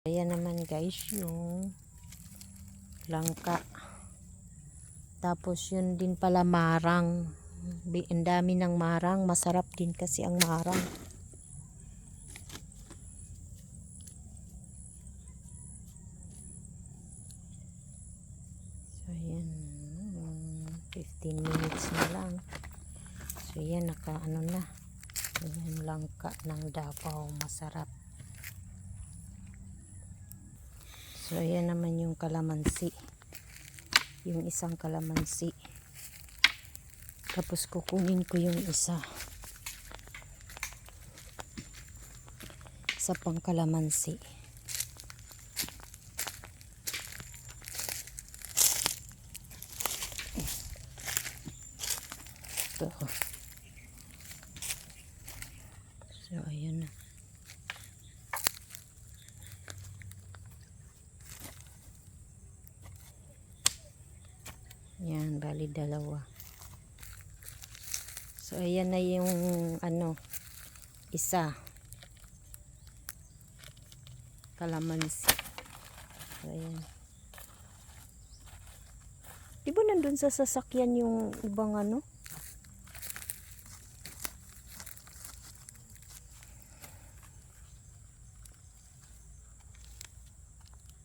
Ayan naman guys yung langka. Tapos yun din pala marang. Ang dami ng marang. Masarap din kasi ang marang. So ayan. 15 minutes na lang. So ayan nakaano na. Yung langka ng Davao. Masarap. So ayan naman yung kalamansi. Yung isang kalamansi. Tapos kukunin ko yung isa pang kalamansi. Ito. So ayan na. Yan, bali dalawa. So ayan na yung isa kalamansi. So ayan. Di ba nandun sa sasakyan yung ibang